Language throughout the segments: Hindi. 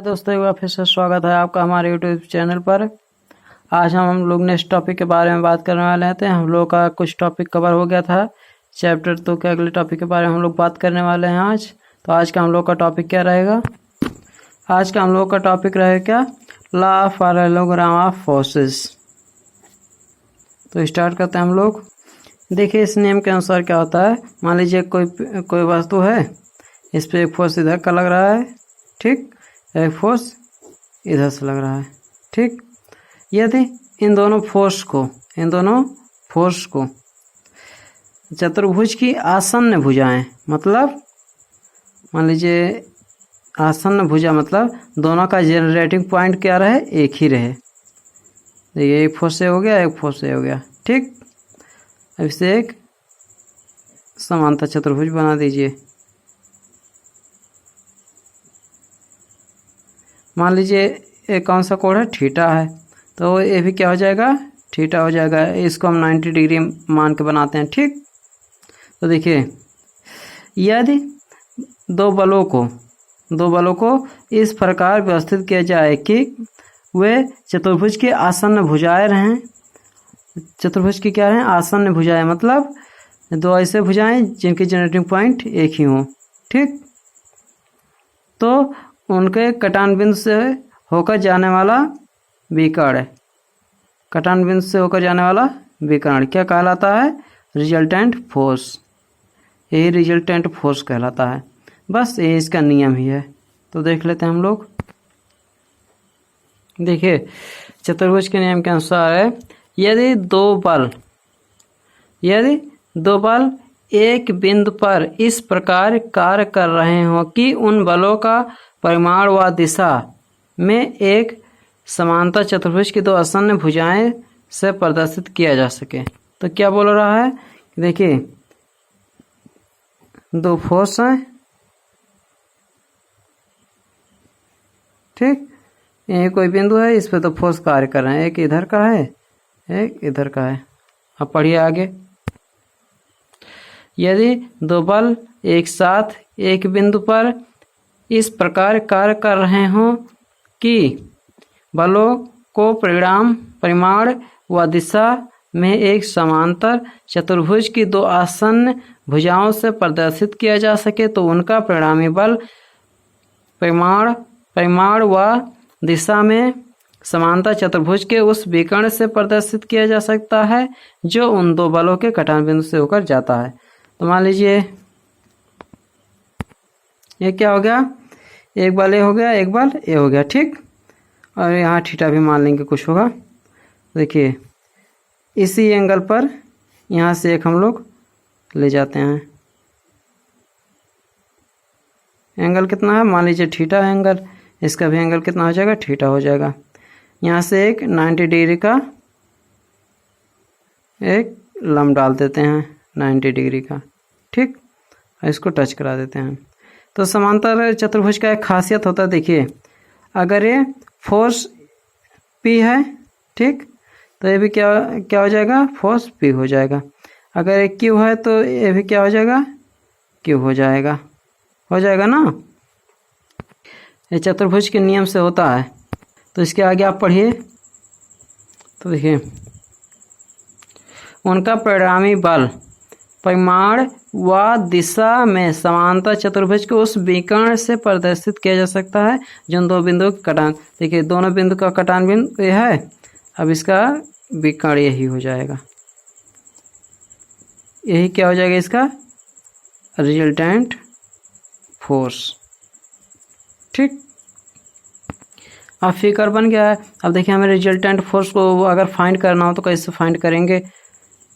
दोस्तों, एक बार फिर से स्वागत है आपका हमारे यूट्यूब चैनल पर। आज हम लोग नेक्स्ट टॉपिक के बारे में बात करने वाले हैं। हम लोग का कुछ टॉपिक कवर हो गया था चैप्टर 2 के अगले टॉपिक के बारे में हम लोग बात करने वाले हैं आज। तो आज का हम लोग का टॉपिक क्या रहेगा? आज का हम लोग का टॉपिक रहेगा क्या? Law of parallelogram of forces. तो स्टार्ट करते हैं हम लोग। देखिए, इस नियम के अनुसार क्या होता है। मान लीजिए कोई वस्तु है, इस पर एक फोर्स इधर का लग रहा है, ठीक, एक फोर्स इधर से लग रहा है, ठीक। यदि इन दोनों फोर्स को चतुर्भुज की आसन्न भुजाएं, मतलब मान लीजिए आसन्न भुजा मतलब दोनों का जनरेटिंग पॉइंट क्या रहे? एक ही रहे। देखिए, एक फोर्स से हो गया, एक फोर्स से हो गया, ठीक। अब इसे एक समांतर चतुर्भुज बना दीजिए। मान लीजिए एक कौन सा कोण है? थीटा है, तो ये भी क्या हो जाएगा? थीटा हो जाएगा। इसको हम 90 डिग्री मान के बनाते हैं, ठीक। तो देखिए, यदि दो बलों को इस प्रकार व्यवस्थित किया जाए कि वे चतुर्भुज के आसन्न भुजाएं रहें। चतुर्भुज की क्या रहें? आसन्न भुजाएं, मतलब दो ऐसे भुजाएं जिनकी जनरेटिंग पॉइंट एक ही हो, ठीक। तो उनके कटान बिंदु से होकर जाने वाला विकर्ण, कटान बिंदु से होकर जाने वाला विकर्ण क्या कहलाता है? Resultant force. यही रिजल्टेंट फोर्स कहलाता है। बस ये इसका नियम ही है। तो देख लेते हैं हम लोग। देखिए, चतुर्भुज के नियम के अनुसार है, यदि दो बल एक बिंदु पर इस प्रकार कार्य कर रहे हो कि उन बलों का परिमाण व दिशा में एक समांतर चतुर्भुज की दो आसन्न भुजाएं से प्रदर्शित किया जा सके। तो क्या बोल रहा है? देखिए, दो फोर्स हैं, ठीक। ये कोई बिंदु है, इस पे दो फोर्स कार्य कर रहे हैं, एक इधर का है, एक इधर का है। अब पढ़िए आगे। यदि दो बल एक साथ एक बिंदु पर इस प्रकार कार्य कर रहे हों कि बलों को परिमाण व दिशा में एक समांतर चतुर्भुज की दो आसन्न भुजाओं से प्रदर्शित किया जा सके, तो उनका परिणामी बल परिमाण व दिशा में समांतर चतुर्भुज के उस विकर्ण से प्रदर्शित किया जा सकता है जो उन दो बलों के कटान बिंदु से होकर जाता है। तो मान लीजिए ये क्या हो गया? एक बल ए हो गया, एक बल ए हो गया, ठीक। और यहाँ थीटा भी मान लेंगे कुछ होगा। देखिए, इसी एंगल पर यहाँ से एक हम लोग ले जाते हैं। एंगल कितना है? मान लीजिए थीटा एंगल, इसका भी एंगल कितना हो जाएगा? थीटा हो जाएगा। यहाँ से एक 90 डिग्री का एक लंब डाल देते हैं, 90 डिग्री का, ठीक। इसको टच करा देते हैं। तो समांतर चतुर्भुज का एक खासियत होता है। देखिए, अगर ये फोर्स P है, ठीक, तो ये भी क्या हो जाएगा? फोर्स P हो जाएगा। अगर ये Q है तो ये भी क्या हो जाएगा? Q हो जाएगा ना। ये चतुर्भुज के नियम से होता है। तो इसके आगे आप पढ़िए। तो देखिए, उनका परिणामी बल परिमाण व दिशा में समांतर चतुर्भुज को उस विकर्ण से प्रदर्शित किया जा सकता है जो दो बिंदु का कटान। देखिए, दोनों बिंदु का कटान बिंदु यह है, अब इसका विकर्ण यही हो जाएगा। यही क्या हो जाएगा? इसका रिजल्टेंट फोर्स, ठीक। अब फिगर बन गया है। अब देखिए, हमें रिजल्टेंट फोर्स को अगर फाइंड करना हो तो कैसे फाइंड करेंगे?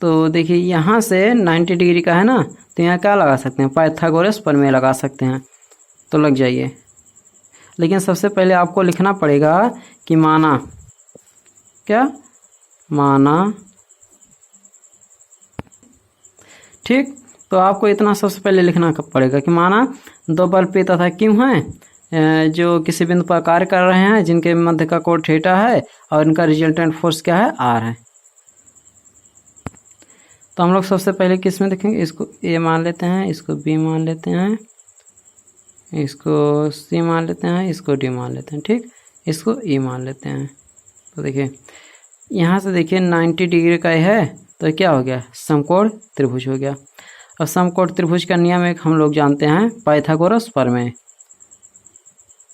तो देखिए, यहाँ से 90 डिग्री का है ना, तो यहाँ क्या लगा सकते हैं? पाइथागोरस प्रमेय लगा सकते हैं। तो लग जाइए। लेकिन सबसे पहले आपको लिखना पड़ेगा कि माना ठीक। तो आपको इतना सबसे पहले लिखना पड़ेगा कि माना दो बल P तथा Q हैं जो किसी बिंदु पर कार्य कर रहे हैं, जिनके मध्य का कोण थीटा है और इनका रिजल्टेंट फोर्स क्या है? R है। तो हम लोग सबसे पहले किस में देखेंगे? इसको A मान लेते हैं, इसको B मान लेते हैं, इसको सी मान लेते हैं, इसको डी मान लेते हैं, ठीक, इसको ई मान लेते हैं। तो देखिए यहाँ से देखिए 90 डिग्री का है, तो क्या हो गया, समकोण त्रिभुज हो गया। और समकोण त्रिभुज का नियम एक हम लोग जानते हैं, पाइथागोरस प्रमेय,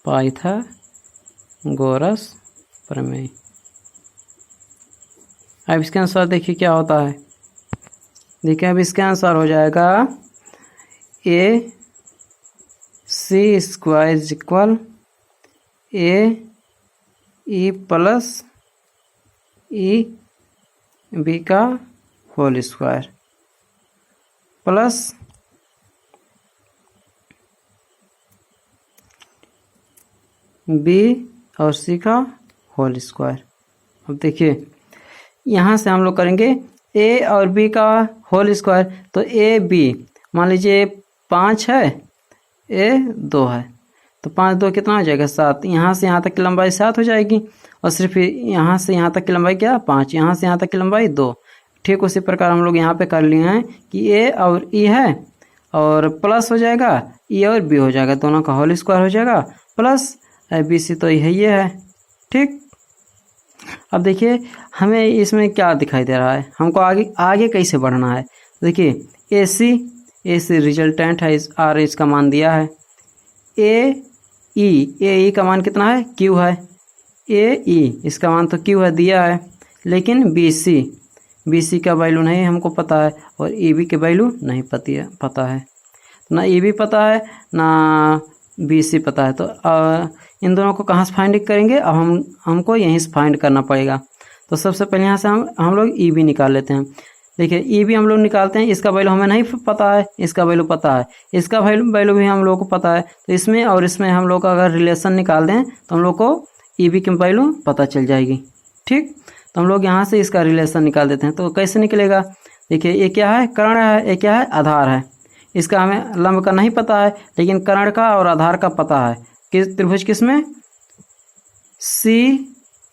पाइथागोरस प्रमेय। अब इसके अनुसार देखिए क्या होता है, देखिए अब इसके अनुसार हो जाएगा A C square is equal A E plus E B का होल स्क्वायर प्लस बी और सी का होल स्क्वायर। अब देखिए यहाँ से हम लोग करेंगे ए और बी का होल स्क्वायर, तो ए बी मान लीजिए 5 है, ए 2 है, तो 5 2 कितना हो जाएगा 7। यहाँ से यहाँ तक की लंबाई 7 हो जाएगी, और सिर्फ यहाँ से यहाँ तक की लंबाई क्या 5, यहाँ से यहाँ तक की लंबाई 2। ठीक उसी प्रकार हम लोग यहाँ पे कर लिए हैं कि ए और ई है, और प्लस हो जाएगा ई और बी हो जाएगा, दोनों का होल स्क्वायर हो जाएगा, प्लस बी सी तो ये है, ठीक। अब देखिए हमें इसमें क्या दिखाई दे रहा है, हमको आगे कैसे बढ़ना है। देखिए ए सी रिजल्टेंट है, आर इसका मान दिया है, ए ई का मान कितना है, क्यू है, ए ई इसका मान तो क्यू है दिया है, लेकिन बी सी का वैल्यू नहीं हमको पता है, और ई बी के वैल्यू नहीं पता है, ना ई बी पता है ना बी सी पता है। तो इन दोनों को कहाँ से फाइंड करेंगे, अब हमको यहीं से फाइंड करना पड़ेगा। तो सबसे पहले यहाँ से हम लोग ई बी निकाल लेते हैं। देखिए ई बी हम लोग निकालते हैं, इसका वैल्यू हमें नहीं पता है, इसका वैल्यू पता है, इसका वैल्यू भी हम लोग को पता है। तो इसमें और इसमें हम लोग अगर रिलेशन निकाल दें तो हम लोग को ई बी की वैल्यू पता चल जाएगी, ठीक। तो हम लोग यहाँ से इसका रिलेशन निकाल देते हैं। तो कैसे निकलेगा, देखिए ये क्या है, कर्ण है, ये क्या है, आधार है। इसका हमें लंब का नहीं पता है, लेकिन कर्ण का और आधार का पता है। किस त्रिभुज किसमें, सी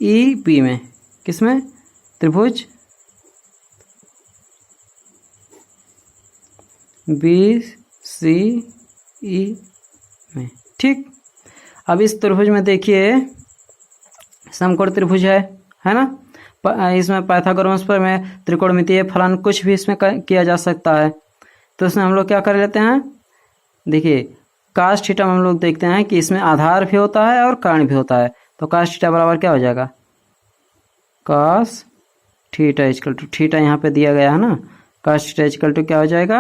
ई बी में, किसमें, त्रिभुज बी सी ई में, ठीक। अब इस त्रिभुज में देखिए समकोण त्रिभुज है ना, इसमें पाइथागोरस प्रमेय, त्रिकोणमितीय फलन, कुछ भी इसमें किया जा सकता है। तो इसमें हम लोग क्या कर लेते हैं, देखिए कास थीटा में हम लोग देखते हैं कि इसमें आधार भी होता है और कर्ण भी होता है। तो कास थीटा बराबर क्या हो जाएगा, cos theta equal to, theta यहाँ पे दिया गया है ना, कास थीटा इक्वल टू क्या हो जाएगा,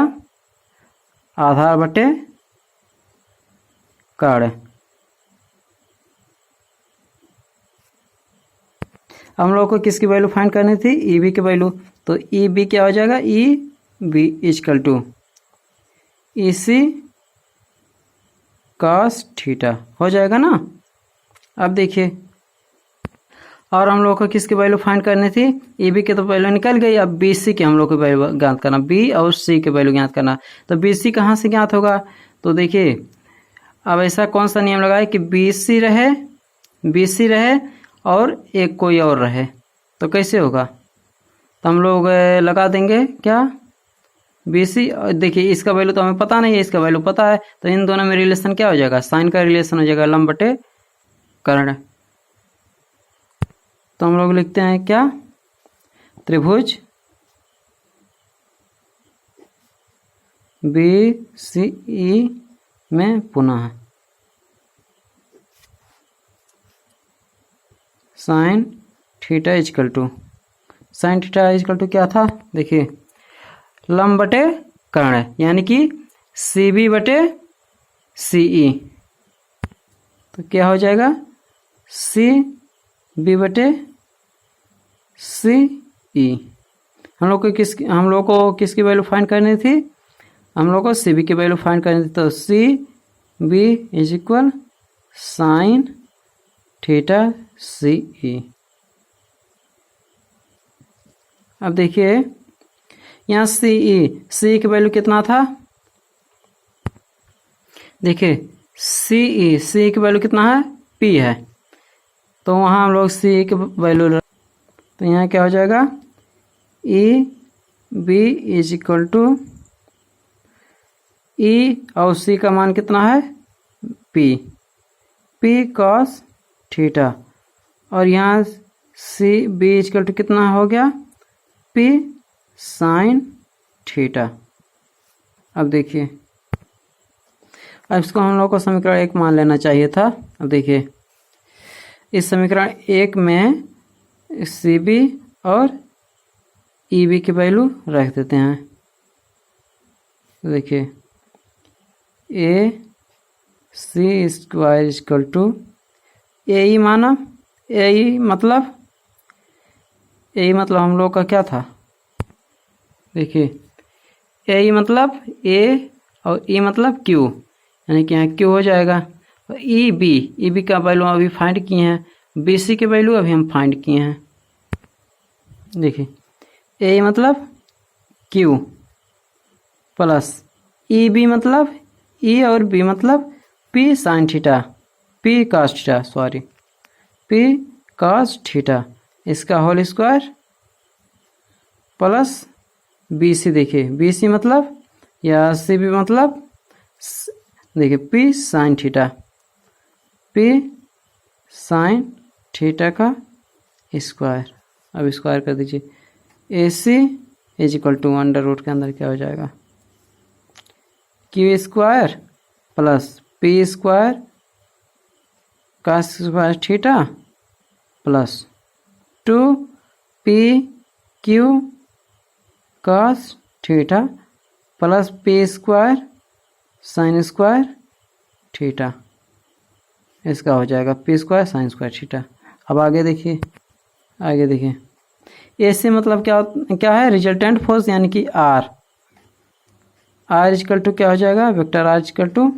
आधार बटे कर्ण। हम लोग को किसकी वैल्यू फाइंड करनी थी, ई बी की वैल्यू। तो ई बी क्या हो जाएगा, E B equal to E C cos theta हो जाएगा ना। अब देखिए और हम लोग को किसकी वैल्यू फाइंड करनी थी, ई बी की तो वैल्यू निकल गई, अब बी सी की हम लोग को वैल्यू ज्ञात करना, बी और सी की वैल्यू ज्ञात करना। तो बी सी कहाँ से ज्ञात होगा, तो देखिए अब ऐसा कौन सा नियम लगाए कि बी सी रहे और एक कोई और रहे, तो कैसे होगा, तो हम लोग लगा देंगे क्या, बी सी। देखिए इसका वैल्यू तो हमें पता नहीं है, इसका वैल्यू पता है, तो इन दोनों में रिलेशन क्या हो जाएगा, साइन का रिलेशन हो जाएगा, लंब बटे कर्ण। तो हम लोग लिखते हैं क्या, त्रिभुज बी सी ई में पुनः sine theta equal to, sine theta equal to क्या था, देखिए लंब बटे कर्ण, यानी कि सी बी बटे सी ई। तो क्या हो जाएगा, सी बी बटे सी ई। हम लोग को किसकी वैल्यू फाइंड करनी थी, हम लोग को सी बी की वैल्यू फाइंड करनी थी। तो C B is equal sine theta C E. अब देखिए यहाँ सी की वैल्यू कितना था, देखिए सी की वैल्यू कितना है, पी है, तो वहाँ हम लोग सी की वैल्यू, तो यहाँ क्या हो जाएगा, E B is equal to E और सी का मान कितना है पी, पी कॉस थीटा, और यहाँ सी बी इक्वल टू कितना हो गया, पी साइन थीटा। अब देखिए, अब इसको हम लोग को समीकरण 1 मान लेना चाहिए था। अब देखिए, इस समीकरण 1 में सी बी और ई बी की वैल्यू रख देते हैं। देखिए, ए सी स्क्वायर इक्वल टू ए ई माना, ए ई मतलब हम लोग का क्या था, देखिए ए ई मतलब ए और ई मतलब क्यू, यानी कि यहाँ क्यू हो जाएगा। ई बी का वैल्यू अभी फाइंड किए हैं, बी सी के वैल्यू अभी हम फाइंड किए हैं। देखिए, ए मतलब क्यू प्लस ई बी मतलब ई और बी मतलब P sine theta, P cos theta, sorry P cos theta, इसका whole square plus B C. देखिए बी सी मतलब या सी बी मतलब देखिए P sine theta, P sine theta का स्क्वायर। अब स्क्वायर कर दीजिए, A C is equal to under root के अंदर क्या हो जाएगा, Q square plus P square का square theta plus 2 PQ cos theta plus P square sine square theta, इसका हो जाएगा P square sine square theta. अब आगे देखिए, ए से मतलब क्या है, रिजल्टेंट फोर्स यानी कि आर इक्वल टू क्या हो जाएगा, vector R equal to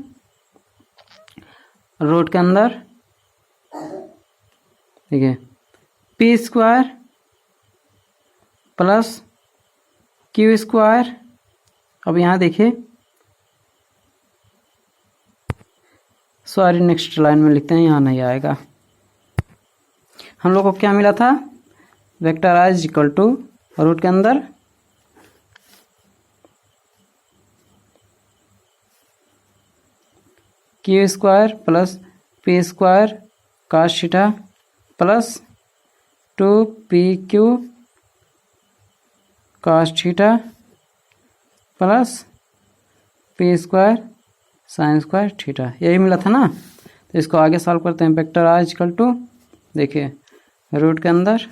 root के अंदर, ठीक है, P square plus Q square. अब यहाँ देखिए, सॉरी नेक्स्ट लाइन में लिखते हैं, यहाँ नहीं आएगा। हम लोग को क्या मिला था, vector R equal to root के अंदर Q square plus P square cos theta plus 2PQ cos theta plus P square sine square theta, यही मिला था ना। तो इसको आगे सॉल्व करते हैं। वेक्टर आर इक्वल टू, देखिए रूट के अंदर,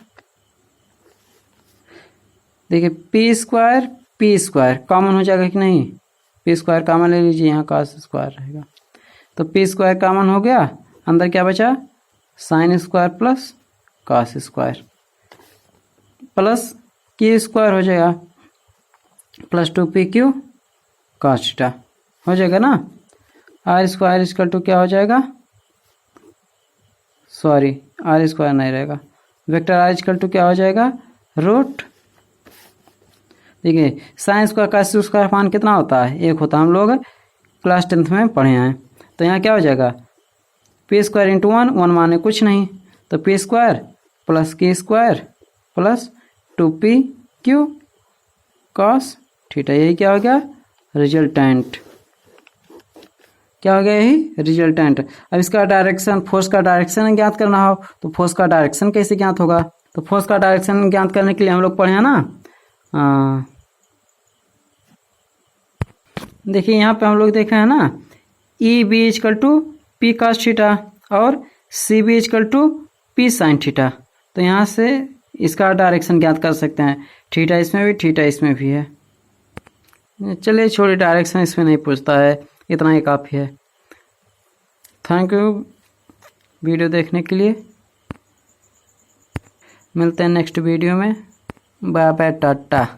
देखिए पी स्क्वायर कॉमन हो जाएगा कि नहीं, पी स्क्वायर कॉमन ले लीजिए, यहाँ कॉस स्क्वायर रहेगा, तो पी स्क्वायर कॉमन हो गया, अंदर क्या बचा, sine square plus cos square plus Q square हो जाएगा प्लस 2PQ कॉस थीटा हो जाएगा ना। आर स्क्वायर इक्वल टू क्या हो जाएगा, सॉरी आर स्क्वायर नहीं रहेगा, वेक्टर आर इक्वल टू क्या हो जाएगा, रूट, देखिए साइन स्क्वायर का स्क्वायर मान कितना होता है, 1 होता है, हम लोग क्लास 10th में पढ़े हैं। तो यहाँ क्या हो जाएगा, पी स्क्वायर इंटू 1 माने कुछ नहीं, तो पी स्क्वायर प्लस के square plus 2PQ cos theta, यही क्या हो गया, रिजल्टेंट, क्या हो गया, यही रिजल्टेंट। अब इसका डायरेक्शन, फोर्स का डायरेक्शन ज्ञात करना हो तो फोर्स का डायरेक्शन कैसे ज्ञात होगा, तो फोर्स का डायरेक्शन ज्ञात करने के लिए हम लोग पढ़े हैं ना, देखिए यहाँ पे हम लोग देखे हैं ना, E B equal to P cos theta और C B equal to P sine theta, तो यहाँ से इसका डायरेक्शन ज्ञात कर सकते हैं, थीटा इसमें भी थीटा इसमें भी है। चलिए छोड़िए, डायरेक्शन इसमें नहीं पूछता है, इतना ही काफ़ी है। थैंक यू वीडियो देखने के लिए, मिलते हैं नेक्स्ट वीडियो में, बाय बाय टाटा।